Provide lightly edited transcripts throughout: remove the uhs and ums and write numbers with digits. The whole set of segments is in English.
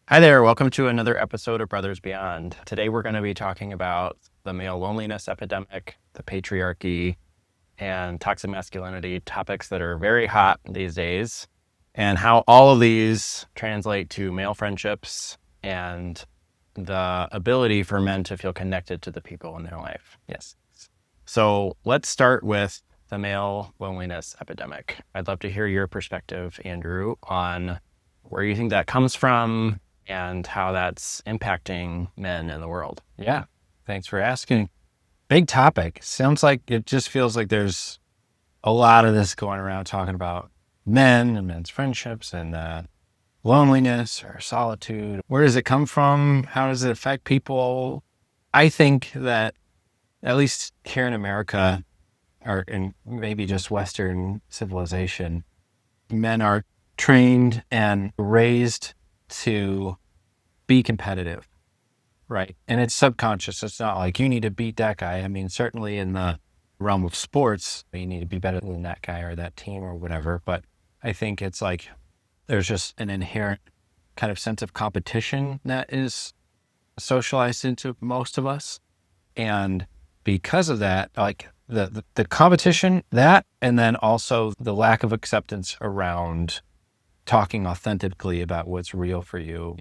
Hi there, welcome to another episode of Brothers Beyond. Today we're going to be talking about the male loneliness epidemic, the patriarchy, and toxic masculinity, topics that are very hot these days, and how all of these translate to male friendships and the ability for men to feel connected to the people in their life. Yes. So let's start with the male loneliness epidemic. I'd love to hear your perspective, Andrew, on where you think that comes from and how that's impacting men in the world. Yeah. Thanks for asking. Big topic. Sounds like it just feels like there's a lot of this going around talking about men and men's friendships and loneliness or solitude. Where does it come from? How does it affect people? I think that at least here in America or in maybe just Western civilization, men are trained and raised to be competitive. Right. And it's subconscious. It's not like you need to beat that guy. I mean, certainly in the realm of sports, you need to be better than that guy or that team or whatever. But I think it's like there's just an inherent kind of sense of competition that is socialized into most of us. And because of that, like the competition, that, and then also the lack of acceptance around talking authentically about what's real for you,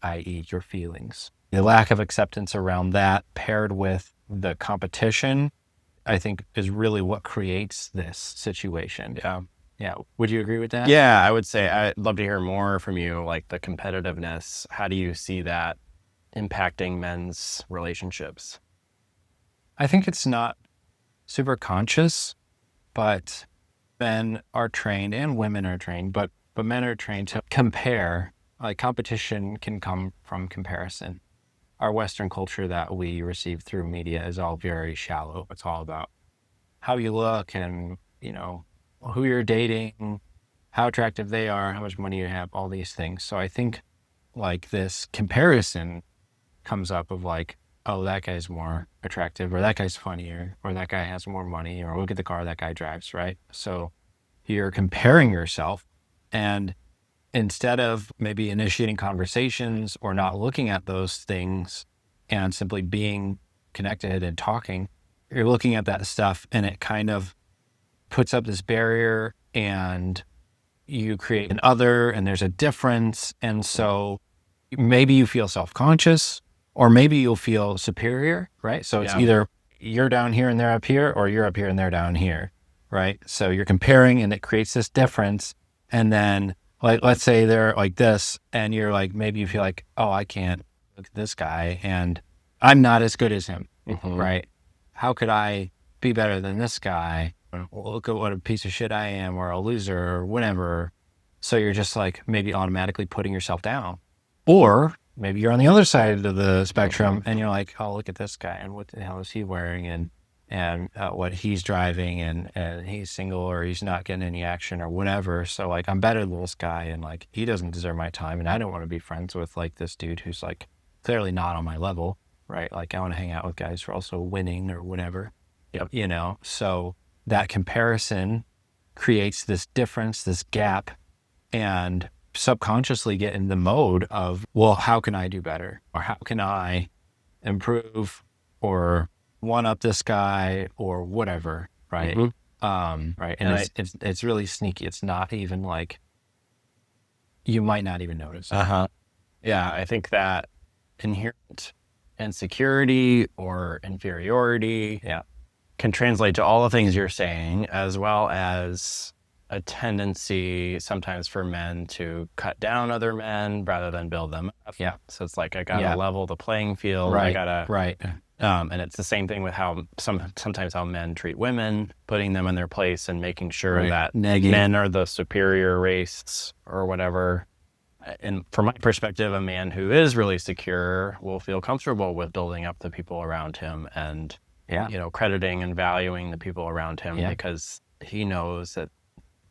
i.e. your feelings. The lack of acceptance around that paired with the competition, I think is really what creates this situation. Yeah. Yeah. Would you agree with that? Yeah, I would say I'd love to hear more from you, like the competitiveness. How do you see that impacting men's relationships? I think it's not super conscious, but men are trained and women are trained, but men are trained to compare. Like competition can come from comparison. Our Western culture that we receive through media is all very shallow. It's all about how you look and, who you're dating, how attractive they are, how much money you have, all these things. So I think like this comparison comes up of like, oh, that guy's more attractive or that guy's funnier or that guy has more money or look at the car that guy drives, right? So you're comparing yourself, and instead of maybe initiating conversations or not looking at those things and simply being connected and talking, you're looking at that stuff and it kind of puts up this barrier and you create an other and there's a difference. And so maybe you feel self-conscious or maybe you'll feel superior, right? So it's either you're down here and they're up here or you're up here and they're down here, right? So you're comparing and it creates this difference. And then like, let's say they're like this and you're like, maybe you feel like, oh, I can't look at this guy and I'm not as good as him, right? How could I be better than this guy? Well, look at what a piece of shit I am or a loser or whatever. So you're just like maybe automatically putting yourself down. Or maybe you're on the other side of the spectrum and you're like, oh, look at this guy and what the hell is he wearing and what he's driving and he's single or he's not getting any action or whatever. So like I'm better than this guy and like he doesn't deserve my time and I don't want to be friends with like this dude who's like clearly not on my level, right? Like I want to hang out with guys who are also winning or whatever, so that comparison creates this difference, this gap, and subconsciously get in the mode of, well, how can I do better? Or how can I improve or one up this guy or whatever, right? Right. And it's really sneaky. It's not even like, you might not even notice. Yeah, I think that inherent insecurity or inferiority can translate to all the things you're saying, as well as a tendency sometimes for men to cut down other men rather than build them up. Yeah. So it's like, I gotta level the playing field. Right. I gotta, right. And it's the same thing with how sometimes how men treat women, putting them in their place and making sure that men are the superior race or whatever. And from my perspective, a man who is really secure will feel comfortable with building up the people around him and, crediting and valuing the people around him because he knows that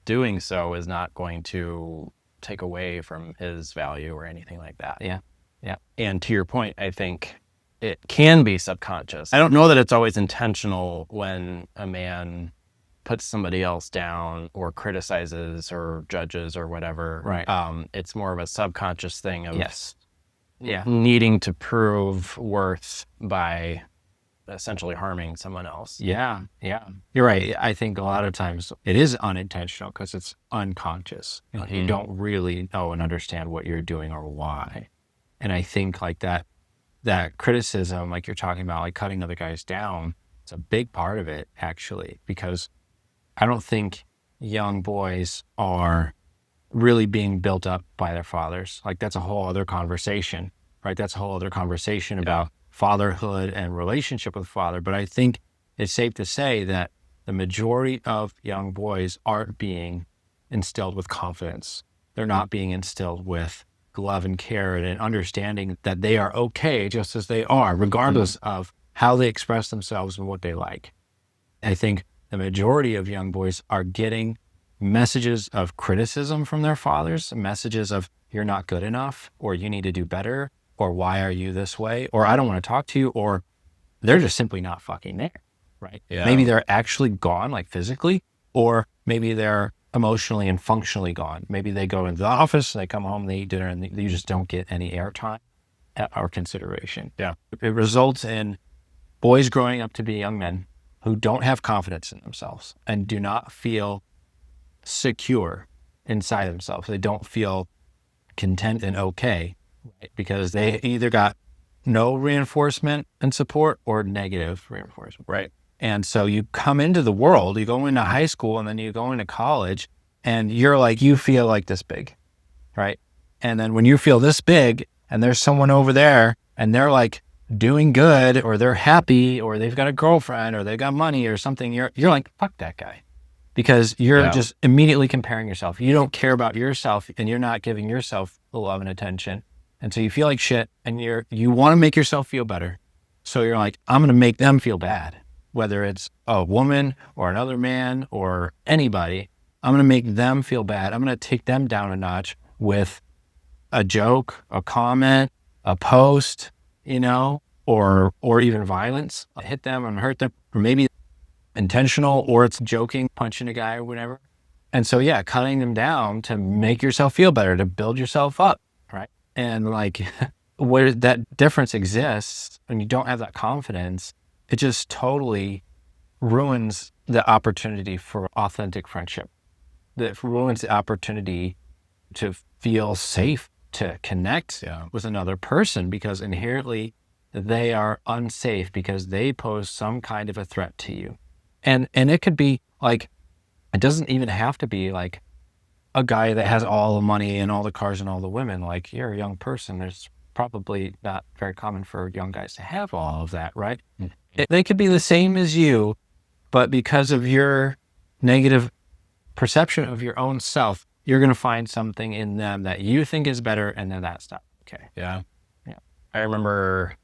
doing so is not going to take away from his value or anything like that. Yeah. And to your point, I think it can be subconscious. I don't know that it's always intentional when a man puts somebody else down or criticizes or judges or whatever. Right. It's more of a subconscious thing of Yeah. needing to prove worth by essentially harming someone else. Yeah. You're right. I think a lot of times it is unintentional because it's unconscious. You don't really know and understand what you're doing or why. And I think like that criticism, like you're talking about, like cutting other guys down, it's a big part of it actually, because I don't think young boys are really being built up by their fathers. Like that's a whole other conversation, right? That's a whole other conversation about fatherhood and relationship with father. But I think it's safe to say that the majority of young boys aren't being instilled with confidence. They're not being instilled with love and care and understanding that they are okay just as they are, regardless of how they express themselves and what they like. I think the majority of young boys are getting messages of criticism from their fathers, messages of you're not good enough, or you need to do better, or why are you this way, or I don't want to talk to you, or they're just simply not fucking there, right? Yeah. Maybe they're actually gone, like physically, or maybe they're emotionally and functionally gone. Maybe they go into the office, they come home, they eat dinner, and you just don't get any airtime or consideration. Yeah. It results in boys growing up to be young men who don't have confidence in themselves and do not feel secure inside themselves. They don't feel content and okay, right? Because they either got no reinforcement and support or negative reinforcement. Right. And so you come into the world, you go into high school and then you go into college and you're like, you feel like this big, right? And then when you feel this big and there's someone over there and they're like doing good or they're happy or they've got a girlfriend or they've got money or something, you're like, fuck that guy. Because you're just immediately comparing yourself. You don't care about yourself and you're not giving yourself the love and attention. And so you feel like shit and you want to make yourself feel better. So you're like, I'm going to make them feel bad. Whether it's a woman or another man or anybody, I'm going to make them feel bad. I'm going to take them down a notch with a joke, a comment, a post, or even violence. I'll hit them and hurt them, or maybe intentional, or it's joking, punching a guy or whatever. And so, cutting them down to make yourself feel better, to build yourself up, right? And like where that difference exists and you don't have that confidence, it just totally ruins the opportunity for authentic friendship. That ruins the opportunity to feel safe, to connect with another person, because inherently they are unsafe because they pose some kind of a threat to you. And it could be like, it doesn't even have to be like a guy that has all the money and all the cars and all the women. Like, you're a young person. There's probably not very common for young guys to have all of that, right? They could be the same as you, but because of your negative perception of your own self, you're going to find something in them that you think is better, and then that's not okay. Yeah. I remember,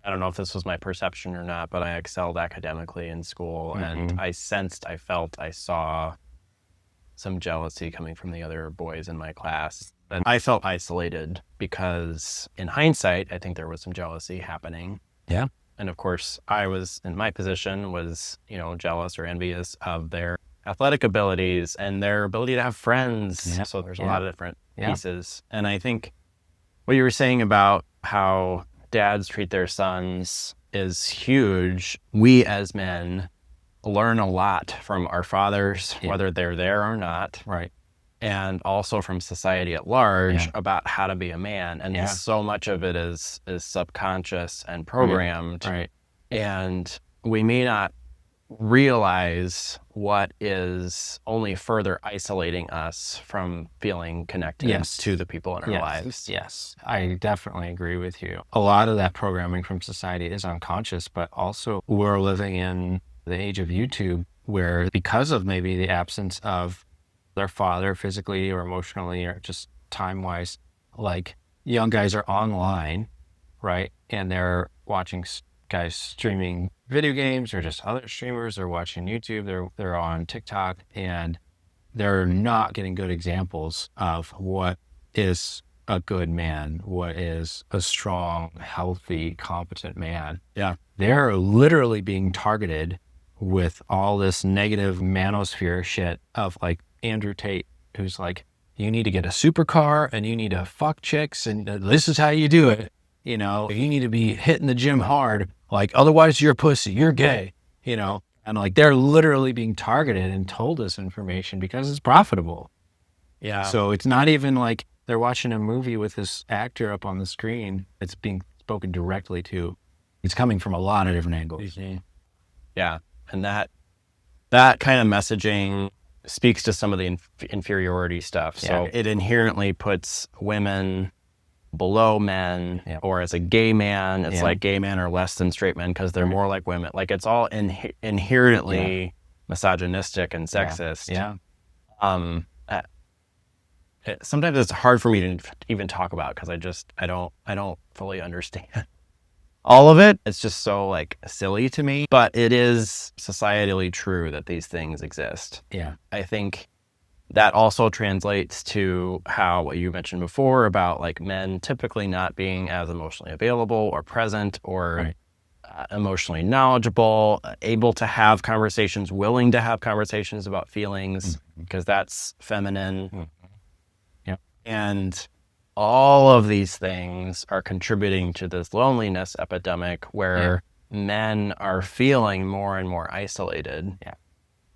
I don't know if this was my perception or not, but I excelled academically in school, and I felt, I saw some jealousy coming from the other boys in my class. And I felt isolated because in hindsight, I think there was some jealousy happening. Yeah. And of course, I was in my position was, jealous or envious of their athletic abilities and their ability to have friends. So there's a lot of different pieces. And I think what you were saying about how dads treat their sons is huge. We as men learn a lot from our fathers, whether they're there or not. Right. And also from society at large about how to be a man. And so much of it is subconscious and programmed. Right. And we may not realize what is only further isolating us from feeling connected to the people in our lives. Yes, I definitely agree with you. A lot of that programming from society is unconscious, but also we're living in the age of YouTube where, because of maybe the absence of their father physically or emotionally or just time-wise, like young guys are online, right? And they're watching guys streaming video games or just other streamers. They're watching YouTube. They're on TikTok, and they're not getting good examples of what is a good man, what is a strong, healthy, competent man. Yeah. They're literally being targeted with all this negative manosphere shit of like Andrew Tate, who's like, you need to get a supercar and you need to fuck chicks and this is how you do it. You know, you need to be hitting the gym hard. Like, otherwise you're a pussy, you're gay, you know? And like, they're literally being targeted and told this information because it's profitable. Yeah. So it's not even like they're watching a movie with this actor up on the screen. It's being spoken directly to. It's coming from a lot of different angles. Yeah. And that kind of messaging speaks to some of the inferiority stuff. So it inherently puts women below men, or as a gay man, it's like gay men are less than straight men because they're more like women. Like, it's all inherently misogynistic and sexist. Sometimes it's hard for me to even talk about because I don't fully understand all of it. It's just so like silly to me, but it is societally true that these things exist. I think that also translates to how, what you mentioned before about like men typically not being as emotionally available or present or emotionally knowledgeable, able to have conversations, willing to have conversations about feelings, because that's feminine. And all of these things are contributing to this loneliness epidemic where men are feeling more and more isolated.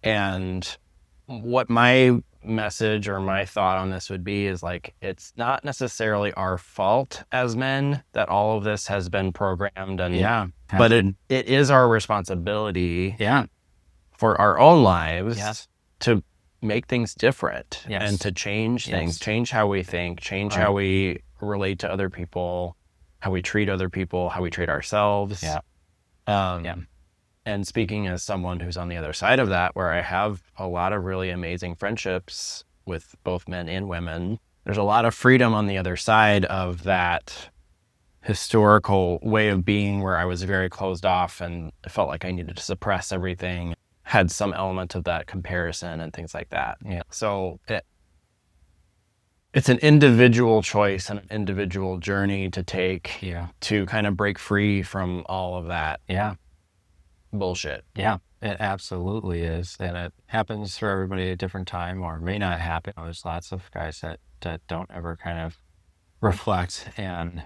And what my message or my thought on this would be is like, it's not necessarily our fault as men that all of this has been programmed, and but it is our responsibility for our own lives to make things different and to change things, change how we think, change how we relate to other people, how we treat other people, how we treat ourselves. And speaking as someone who's on the other side of that, where I have a lot of really amazing friendships with both men and women, there's a lot of freedom on the other side of that historical way of being where I was very closed off and felt like I needed to suppress everything, had some element of that comparison and things like that. So it's an individual choice and an individual journey to take to kind of break free from all of that bullshit. It absolutely is. And it happens for everybody at a different time, or may not happen. There's lots of guys that don't ever kind of reflect and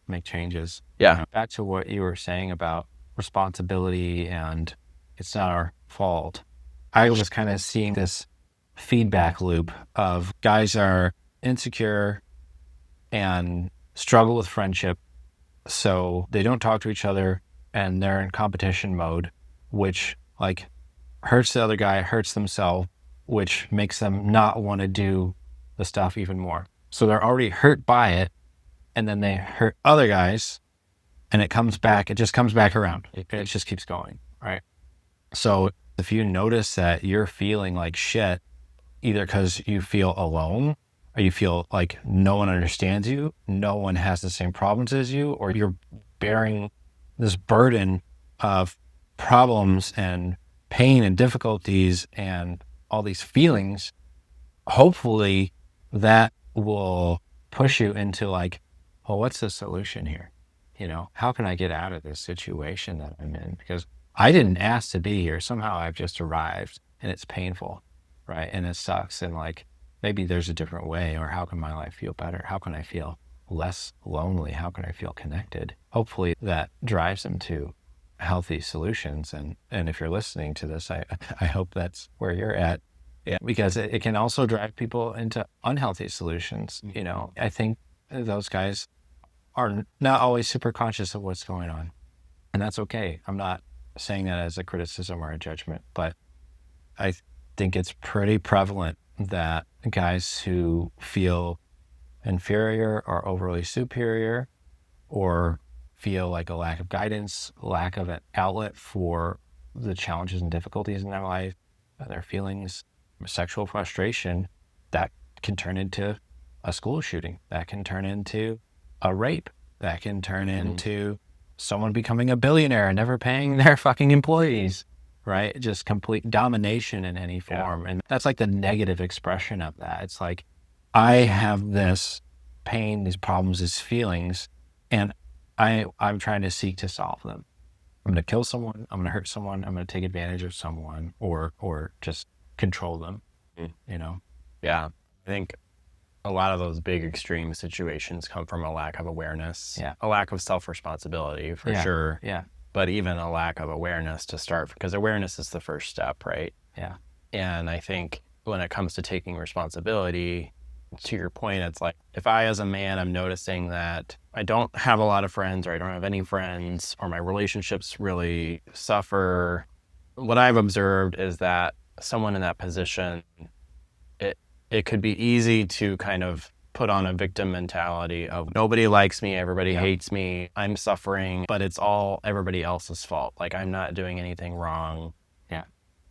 make changes. Back to what you were saying about responsibility and it's not our fault. I was kind of seeing this feedback loop of guys are insecure and struggle with friendship. So they don't talk to each other and they're in competition mode, which like hurts the other guy, hurts themselves, which makes them not want to do the stuff even more. So they're already hurt by it. And then they hurt other guys and it just comes back around. It just keeps going. Right. So if you notice that you're feeling like shit, either because you feel alone or you feel like no one understands you, no one has the same problems as you, or you're bearing this burden of problems and pain and difficulties and all these feelings, hopefully that will push you into like, well, what's the solution here? You know, how can I get out of this situation that I'm in? Because I didn't ask to be here. Somehow I've just arrived and it's painful, right? And it sucks. And like, maybe there's a different way, or how can my life feel better? How can I feel less lonely? How can I feel connected? Hopefully that drives them to healthy solutions. And if you're listening to this, I hope that's where you're at. Because it can also drive people into unhealthy solutions. You know, I think those guys are not always super conscious of what's going on. And that's okay. I'm not saying that as a criticism or a judgment, but I think it's pretty prevalent that guys who feel inferior or overly superior, or feel like a lack of guidance, lack of an outlet for the challenges and difficulties in their life, their feelings, sexual frustration, that can turn into a school shooting, that can turn into a rape, that can turn into someone becoming a billionaire and never paying their fucking employees, right? Just complete domination in any form. And that's like the negative expression of that. It's like, I have this pain, these problems, these feelings, and I'm trying to seek to solve them. I'm going to kill someone, I'm going to hurt someone, I'm going to take advantage of someone, or just control them, you know? Yeah. I think a lot of those big extreme situations come from a lack of awareness, a lack of self-responsibility for sure. Yeah. But even a lack of awareness to start, because awareness is the first step, right? Yeah. And I think when it comes to taking responsibility, to your point, it's like, if I, as a man, I'm noticing that I don't have a lot of friends, or I don't have any friends, or my relationships really suffer, what I've observed is that someone in that position, it could be easy to kind of put on a victim mentality of nobody likes me, everybody hates me, I'm suffering, but it's all everybody else's fault. Like, I'm not doing anything wrong. Yeah.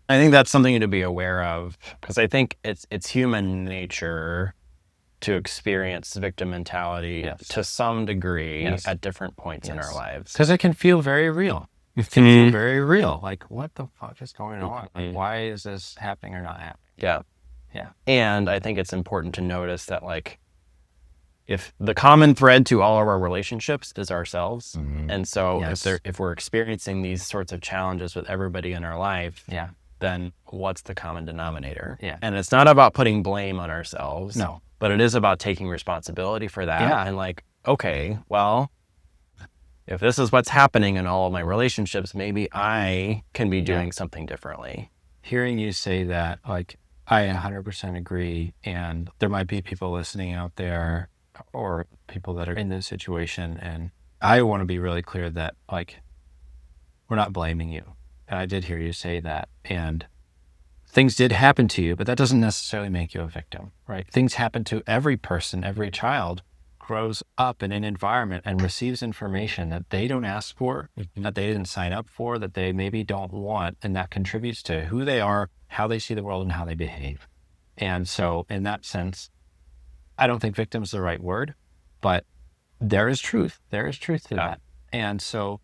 I think that's something to be aware of, because I think it's human nature to experience victim mentality to some degree at different points in our lives. Because it can feel very real. It can feel very real. Like, what the fuck is going on? Like, why is this happening or not happening? Yeah. Yeah. And I think it's important to notice that, like, if the common thread to all of our relationships is ourselves. And so if we're experiencing these sorts of challenges with everybody in our life, then what's the common denominator? Yeah. And it's not about putting blame on ourselves. No. But it is about taking responsibility for that. And like, okay, well, if this is what's happening in all of my relationships, maybe I can be doing something differently. Hearing you say that, like, I 100% agree. And there might be people listening out there, or people that are in this situation. And I want to be really clear that, like, we're not blaming you. And I did hear you say that. And things did happen to you, but that doesn't necessarily make you a victim, right? Things happen to every person. Every child grows up in an environment and receives information that they don't ask for, that they didn't sign up for, that they maybe don't want. And that contributes to who they are, how they see the world, and how they behave. And so in that sense, I don't think victim is the right word, but there is truth. There is truth to that. And so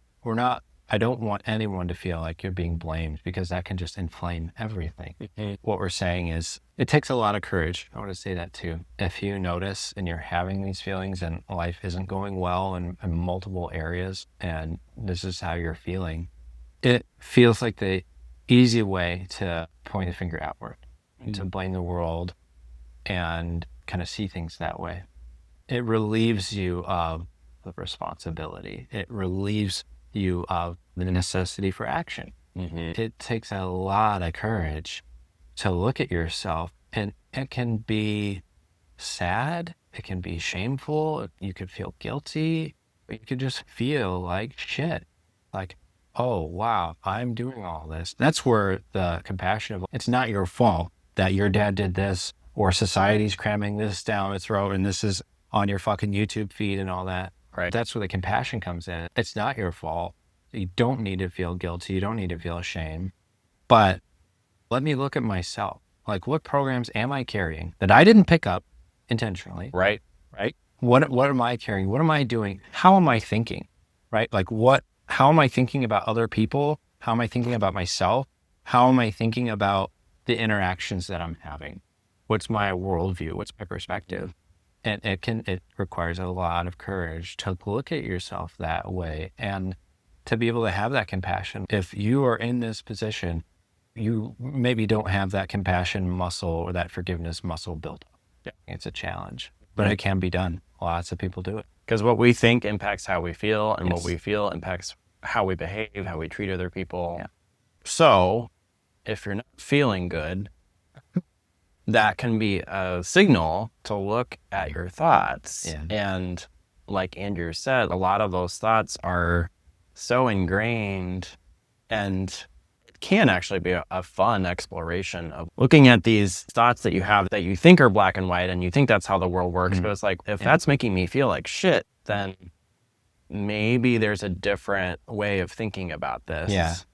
I don't want anyone to feel like you're being blamed, because that can just inflame everything. What we're saying is, it takes a lot of courage. I want to say that too. If you notice and you're having these feelings and life isn't going well in multiple areas, and this is how you're feeling, it feels like the easy way to point the finger outward, to blame the world and kind of see things that way. It relieves you of the responsibility. It relieves you of the necessity for action. It takes a lot of courage to look at yourself, and it can be sad, it can be shameful, you could feel guilty, but you could just feel like shit. Like, oh wow, I'm doing all this. That's where the compassion of, it's not your fault that your dad did this, or society's cramming this down its throat, and this is on your fucking YouTube feed and all that. Right. That's where the compassion comes in. It's not your fault. You don't need to feel guilty. You don't need to feel shame. But let me look at myself. Like, what programs am I carrying that I didn't pick up intentionally? Right. What am I carrying? What am I doing? How am I thinking? Right? Like, how am I thinking about other people? How am I thinking about myself? How am I thinking about the interactions that I'm having? What's my worldview? What's my perspective? And it requires a lot of courage to look at yourself that way, and to be able to have that compassion. If you are in this position, you maybe don't have that compassion muscle or that forgiveness muscle built up. It's a challenge, but it can be done. Lots of people do it. Because what we think impacts how we feel, and what we feel impacts how we behave, how we treat other people. So if you're not feeling good, that can be a signal to look at your thoughts. And like Andrew said, a lot of those thoughts are so ingrained, and it can actually be a fun exploration of looking at these thoughts that you have that you think are black and white, and you think that's how the world works. But it's like, if that's making me feel like shit, then maybe there's a different way of thinking about this.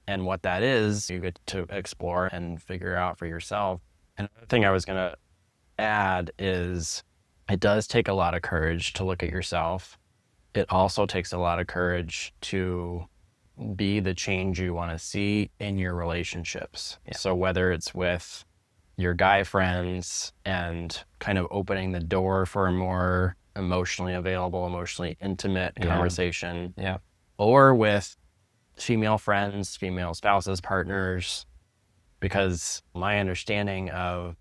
And what that is, you get to explore and figure out for yourself. And another thing I was going to add is, it does take a lot of courage to look at yourself. It also takes a lot of courage to be the change you want to see in your relationships. So whether it's with your guy friends and kind of opening the door for a more emotionally available, emotionally intimate conversation, or with female friends, female spouses, partners, because my understanding of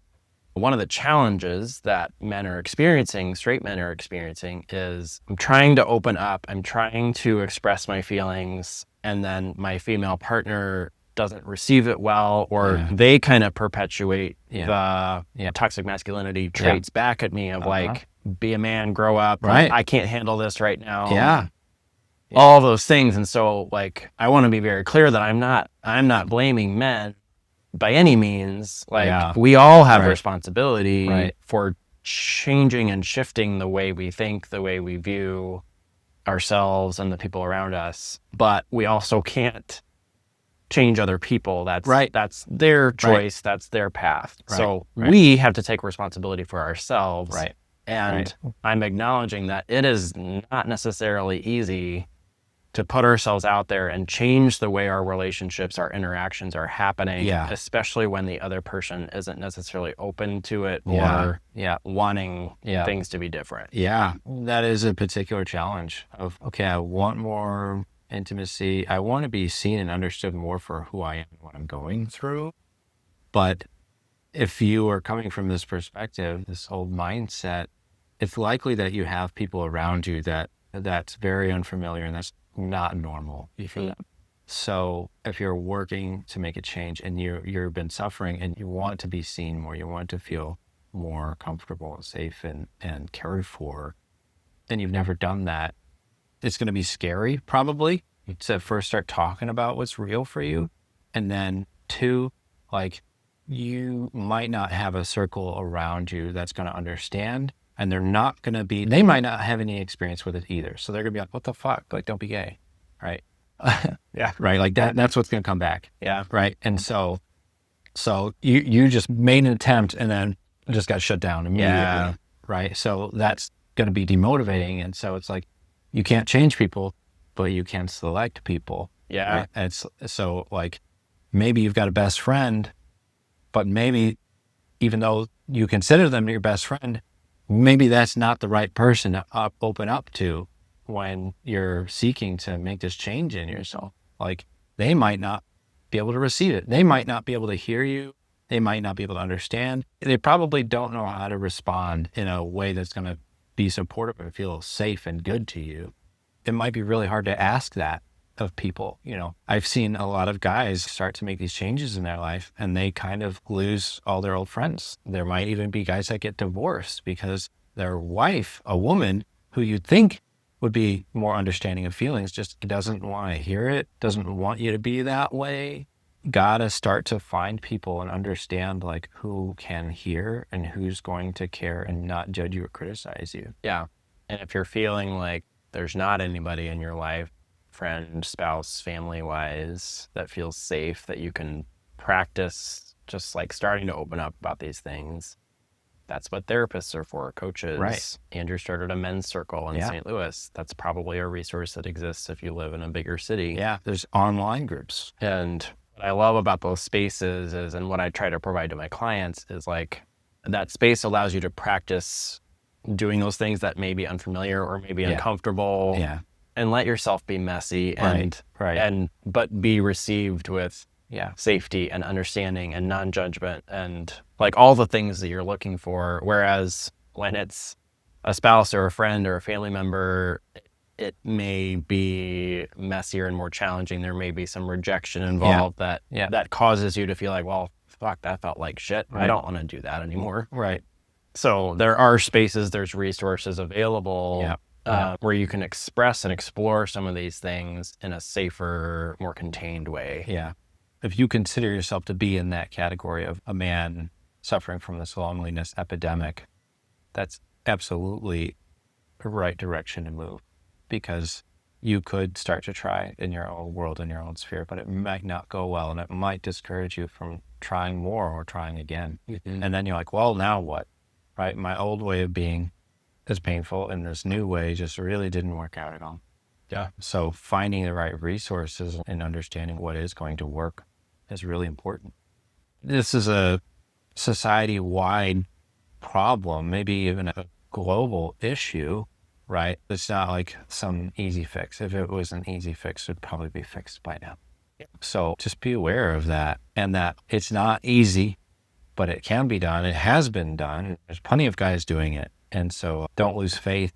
one of the challenges that men are experiencing, straight men are experiencing, is I'm trying to open up, I'm trying to express my feelings, and then my female partner doesn't receive it well, or they kind of perpetuate the toxic masculinity traits back at me of like, be a man, grow up, like, I can't handle this right now. All those things. And so like, I want to be very clear that I'm not blaming men by any means. Like, we all have responsibility for changing and shifting the way we think, the way we view ourselves and the people around us. But we also can't change other people. That's their choice. That's their path. So we have to take responsibility for ourselves. And I'm acknowledging that it is not necessarily easy to put ourselves out there and change the way our relationships, our interactions are happening, especially when the other person isn't necessarily open to it or wanting things to be different. That is a particular challenge of, okay, I want more intimacy. I want to be seen and understood more for who I am and what I'm going through. But if you are coming from this perspective, this old mindset, it's likely that you have people around you that's very unfamiliar and that's not normal for them. So if you're working to make a change and you've been suffering and you want to be seen more, you want to feel more comfortable and safe and cared for, and you've never done that, it's going to be scary probably to first start talking about what's real for you. And then two, like, you might not have a circle around you that's going to understand. And they might not have any experience with it either. So they're gonna be like, what the fuck? Like, don't be gay. Right. Right. Like that's what's gonna come back. Right. And so you just made an attempt and then just got shut down immediately. Right. So that's gonna be demotivating. And so it's like, you can't change people, but you can select people. Right? And so like, maybe you've got a best friend, but maybe even though you consider them your best friend, maybe that's not the right person to open up to when you're seeking to make this change in yourself. Like, they might not be able to receive it. They might not be able to hear you. They might not be able to understand. They probably don't know how to respond in a way that's going to be supportive and feel safe and good to you. It might be really hard to ask that of people. I've seen a lot of guys start to make these changes in their life and they kind of lose all their old friends. There might even be guys that get divorced because their wife, a woman who you'd think would be more understanding of feelings, just doesn't want to hear it, doesn't want you to be that way. Gotta start to find people and understand like who can hear and who's going to care and not judge you or criticize you. And if you're feeling like there's not anybody in your life, friend, spouse, family-wise, that feels safe, that you can practice just like starting to open up about these things. That's what therapists are for, coaches. Andrew started a men's circle in St. Louis. That's probably a resource that exists if you live in a bigger city. There's online groups. And what I love about those spaces is, and what I try to provide to my clients is like, that space allows you to practice doing those things that may be unfamiliar or maybe uncomfortable. And let yourself be messy but be received with safety and understanding and non-judgment and like all the things that you're looking for. Whereas when it's a spouse or a friend or a family member, it may be messier and more challenging. There may be some rejection involved that causes you to feel like, well, fuck, that felt like shit. I don't want to do that anymore. So there are spaces, there's resources available where you can express and explore some of these things in a safer, more contained way. If you consider yourself to be in that category of a man suffering from this loneliness epidemic, that's absolutely the right direction to move, because you could start to try in your own world, in your own sphere, but it might not go well and it might discourage you from trying more or trying again. And then you're like, well, now what? Right? My old way of being is painful and this new way just really didn't work out at all. So finding the right resources and understanding what is going to work is really important. This is a society-wide problem, maybe even a global issue, right? It's not like some easy fix. If it was an easy fix, it'd probably be fixed by now. So just be aware of that, and that it's not easy, but it can be done. It has been done. There's plenty of guys doing it. And so don't lose faith.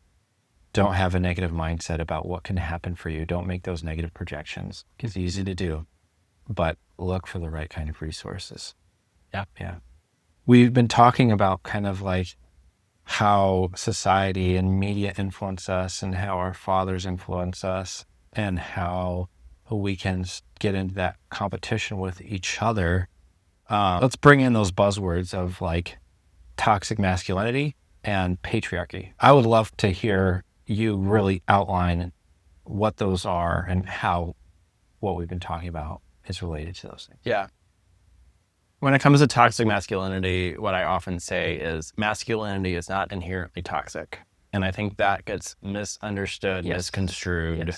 Don't have a negative mindset about what can happen for you. Don't make those negative projections. It's easy to do, but look for the right kind of resources. Yeah. We've been talking about kind of like how society and media influence us and how our fathers influence us and how we can get into that competition with each other. Let's bring in those buzzwords of like toxic masculinity and patriarchy. I would love to hear you really outline what those are and how what we've been talking about is related to those things. Yeah. When it comes to toxic masculinity, what I often say is masculinity is not inherently toxic. And I think that gets misunderstood, misconstrued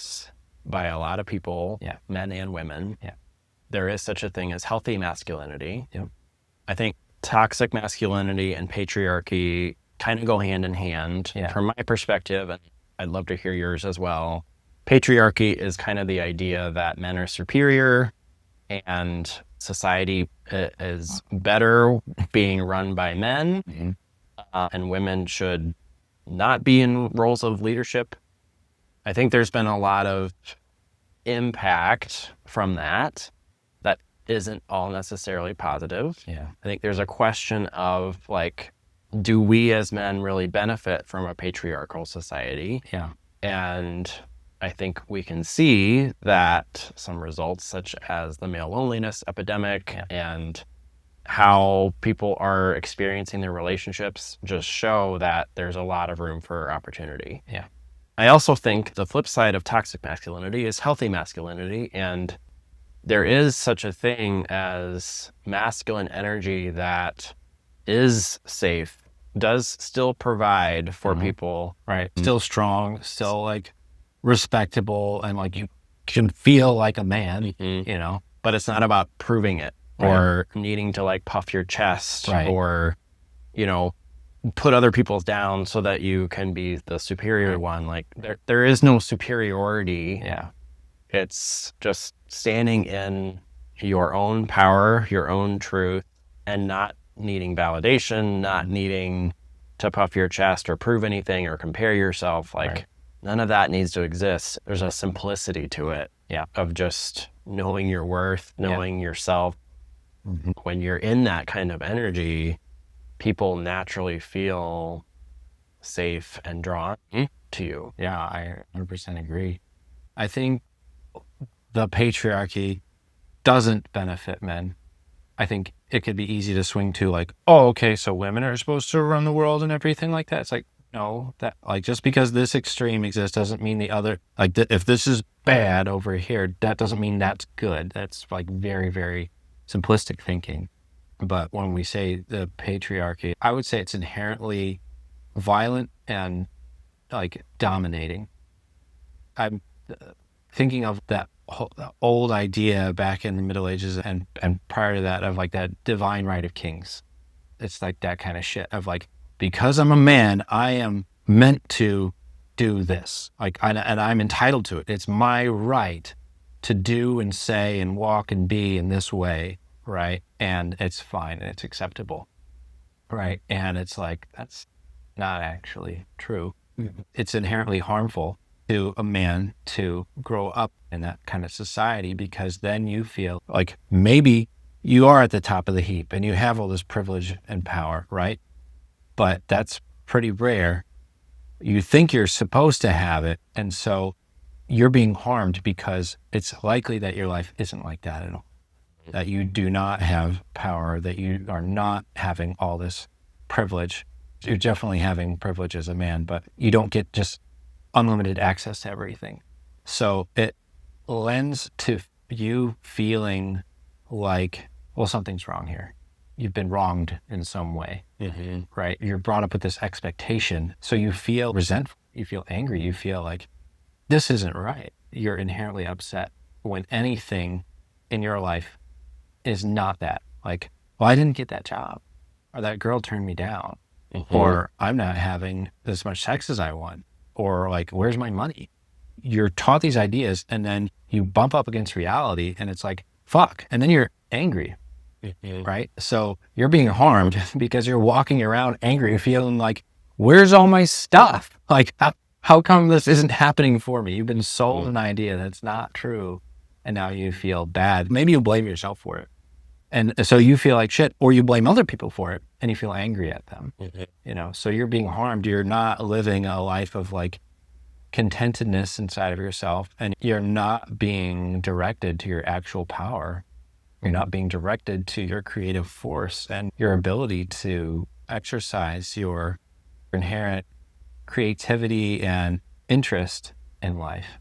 by a lot of people, men and women. There is such a thing as healthy masculinity. I think toxic masculinity and patriarchy kind of go hand in hand. From my perspective, and I'd love to hear yours as well, patriarchy is kind of the idea that men are superior and society is better being run by men, and women should not be in roles of leadership. I think there's been a lot of impact from that isn't all necessarily positive. I think there's a question of like, do we as men really benefit from a patriarchal society? And I think we can see that some results such as the male loneliness epidemic and how people are experiencing their relationships just show that there's a lot of room for opportunity. I also think the flip side of toxic masculinity is healthy masculinity, and there is such a thing as masculine energy that is safe, does still provide for people. Still strong, still like respectable, and like you can feel like a man, you know, but it's not about proving it or needing to like puff your chest or, you know, put other people's down so that you can be the superior one. Like there is no superiority. It's just standing in your own power, your own truth, and not needing validation, not needing to puff your chest or prove anything or compare yourself. Like none of that needs to exist. There's a simplicity to it of just knowing your worth, knowing yourself. When you're in that kind of energy, people naturally feel safe and drawn to you. I 100% agree. I think the patriarchy doesn't benefit men. I think it could be easy to swing to like, oh, okay, so women are supposed to run the world and everything like that. It's like, no, that like just because this extreme exists doesn't mean the other, like if this is bad over here, that doesn't mean that's good. That's like very, very simplistic thinking. But when we say the patriarchy, I would say it's inherently violent and like dominating. I'm thinking of that old idea back in the Middle Ages and prior to that of like that divine right of kings. It's like that kind of shit of like, because I'm a man, I am meant to do this. Like, and I'm entitled to it. It's my right to do and say and walk and be in this way, right? And it's fine and it's acceptable, right? And it's like, that's not actually true. It's inherently harmful to a man to grow up in that kind of society, because then you feel like maybe you are at the top of the heap and you have all this privilege and power, right? But that's pretty rare. You think you're supposed to have it, and so you're being harmed because it's likely that your life isn't like that at all. That you do not have power, that you are not having all this privilege. You're definitely having privilege as a man, but you don't get just unlimited access to everything. So it lends to you feeling like, well, something's wrong here. You've been wronged in some way, right? You're brought up with this expectation. So you feel resentful, you feel angry, you feel like this isn't right. You're inherently upset when anything in your life is not that. Like, well, I didn't get that job, or that girl turned me down, or I'm not having as much sex as I want, or like, where's my money? You're taught these ideas and then you bump up against reality and it's like, fuck. And then you're angry, right? So you're being harmed because you're walking around angry, feeling like, where's all my stuff? Like, how come this isn't happening for me? You've been sold an idea that's not true. And now you feel bad. Maybe you blame yourself for it. And so you feel like shit, or you blame other people for it and you feel angry at them, you know? So you're being harmed. You're not living a life of like contentedness inside of yourself, and you're not being directed to your actual power. You're not being directed to your creative force and your ability to exercise your inherent creativity and interest in life.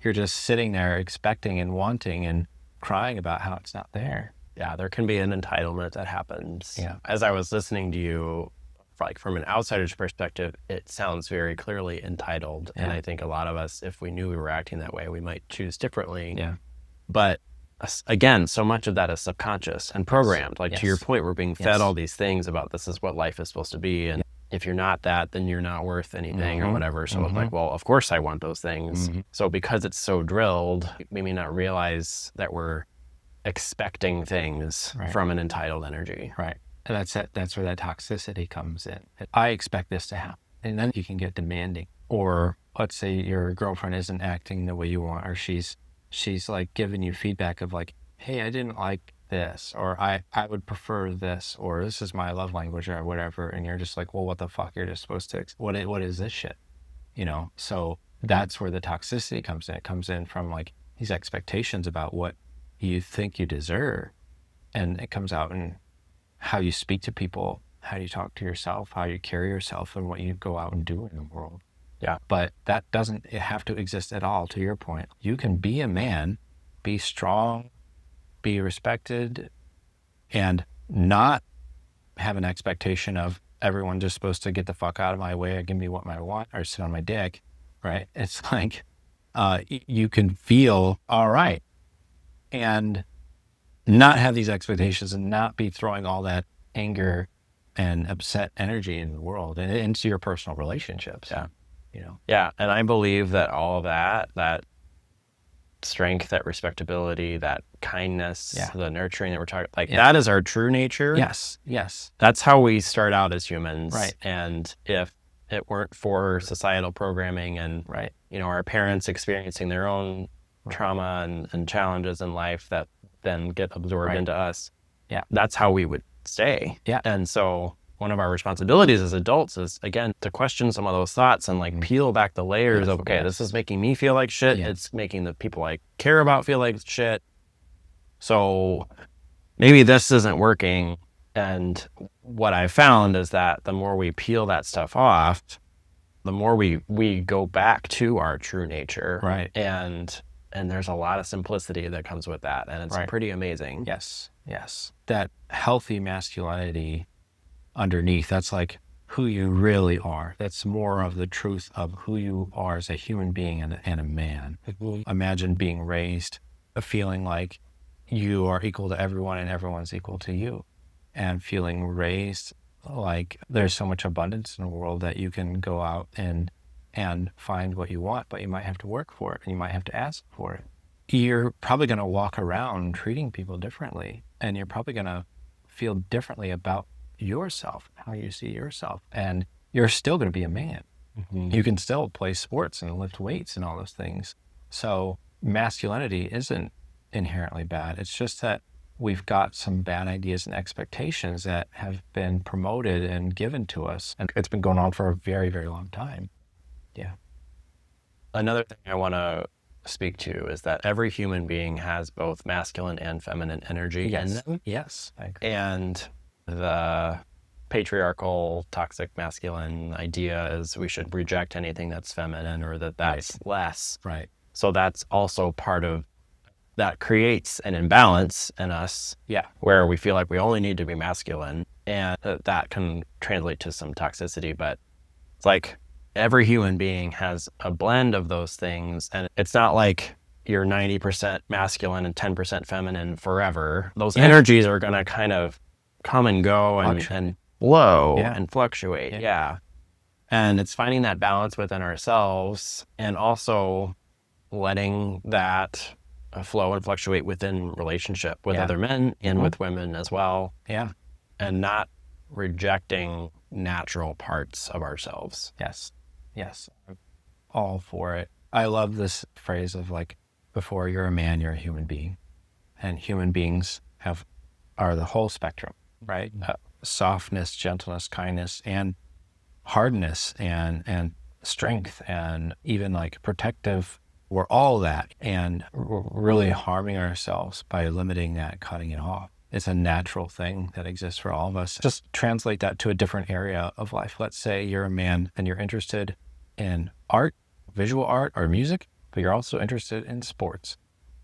You're just sitting there expecting and wanting and crying about how it's not there. Yeah, there can be an entitlement that happens. Yeah. As I was listening to you, like from an outsider's perspective, it sounds very clearly entitled. Yeah. And I think a lot of us, if we knew we were acting that way, we might choose differently. Yeah. But again, so much of that is subconscious and programmed. Like to your point, we're being fed all these things about this is what life is supposed to be. And if you're not that, then you're not worth anything or whatever. So it's like, well, of course I want those things. So because it's so drilled, we may not realize that we're expecting things from an entitled energy. Right. And that's where that toxicity comes in. I expect this to happen. And then you can get demanding. Or let's say your girlfriend isn't acting the way you want, or she's like giving you feedback of like, hey, I didn't like this, or I would prefer this, or this is my love language or whatever. And you're just like, well, what the fuck? You're just supposed to, what is this shit? You know? So that's where the toxicity comes in. It comes in from like these expectations about what you think you deserve. And it comes out in how you speak to people, how you talk to yourself, how you carry yourself, and what you go out and do in the world. Yeah. But that doesn't have to exist at all, to your point. You can be a man, be strong, be respected, and not have an expectation of everyone just supposed to get the fuck out of my way or give me what I want or sit on my dick, right? It's like you can feel all right and not have these expectations and not be throwing all that anger and upset energy in the world and into your personal relationships. Yeah. You know? Yeah. And I believe that all of that strength, that respectability, that kindness, the nurturing that we're talking, like that is our true nature. Yes. Yes. That's how we start out as humans. Right. And if it weren't for societal programming and, you know, our parents experiencing their own trauma and challenges in life that then get absorbed into us. Yeah. That's how we would stay. Yeah. And so one of our responsibilities as adults is, again, to question some of those thoughts and like peel back the layers of, okay, this is making me feel like shit. It's making the people I care about feel like shit. So maybe this isn't working. And what I found is that the more we peel that stuff off, the more we go back to our true nature. Right. And there's a lot of simplicity that comes with that. And it's pretty amazing. Yes. Yes. That healthy masculinity underneath, that's like who you really are. That's more of the truth of who you are as a human being and a man. Imagine being raised feeling like you are equal to everyone and everyone's equal to you, and feeling raised like there's so much abundance in the world that you can go out and find what you want, but you might have to work for it and you might have to ask for it. You're probably going to walk around treating people differently, and you're probably going to feel differently about yourself, how you see yourself, and you're still going to be a man. You can still play sports and lift weights and all those things. So masculinity isn't inherently bad. It's just that we've got some bad ideas and expectations that have been promoted and given to us, and it's been going on for a very, very long time. Yeah. Another thing I want to speak to is that every human being has both masculine and feminine energy in them. Yes. I agree. And the patriarchal, toxic masculine idea is we should reject anything that's feminine or that's less. Right. So that's also part of that creates an imbalance in us. Yeah. Where we feel like we only need to be masculine, and that can translate to some toxicity. But it's like every human being has a blend of those things, and it's not like you're 90% masculine and 10% feminine forever. Those energies are going to kind of come and go and flow and fluctuate. Yeah. And it's finding that balance within ourselves and also letting that flow and fluctuate within relationship with other men and with women as well. Yeah. And not rejecting natural parts of ourselves. Yes. I'm all for it. I love this phrase of like, before you're a man, you're a human being. And human beings are the whole spectrum, right? Softness, gentleness, kindness, and hardness, and strength, and even like protective. We're all that, and we're really harming ourselves by limiting that, cutting it off. It's a natural thing that exists for all of us. Just translate that to a different area of life. Let's say you're a man and you're interested in art, visual art, or music, but you're also interested in sports.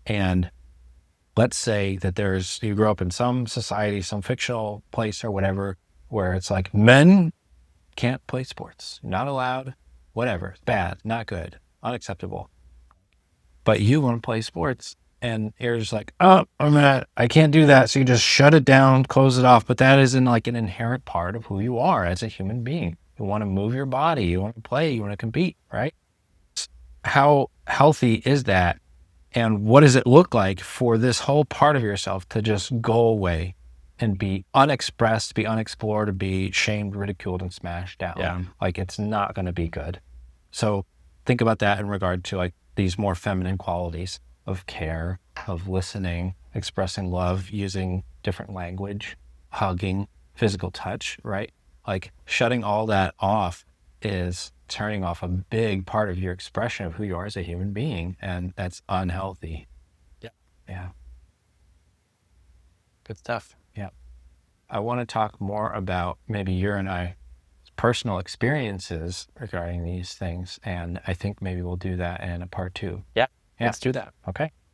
And let's say that you grew up in some society, some fictional place or whatever, where it's like men can't play sports, not allowed, whatever, bad, not good, unacceptable. But you want to play sports, and you're just like, oh, I can't do that. So you just shut it down, close it off. But that isn't like an inherent part of who you are as a human being. You want to move your body, you want to play, you want to compete, right? How healthy is that? And what does it look like for this whole part of yourself to just go away and be unexpressed, be unexplored, be shamed, ridiculed, and smashed down? Yeah. Like, it's not going to be good. So think about that in regard to like these more feminine qualities of care, of listening, expressing love, using different language, hugging, physical touch, right? Like shutting all that off is turning off a big part of your expression of who you are as a human being, and that's unhealthy. Yeah. Good stuff. Yeah. I want to talk more about maybe your and I personal experiences regarding these things, and I think maybe we'll do that in a part 2. Yeah. Let's do that. Okay.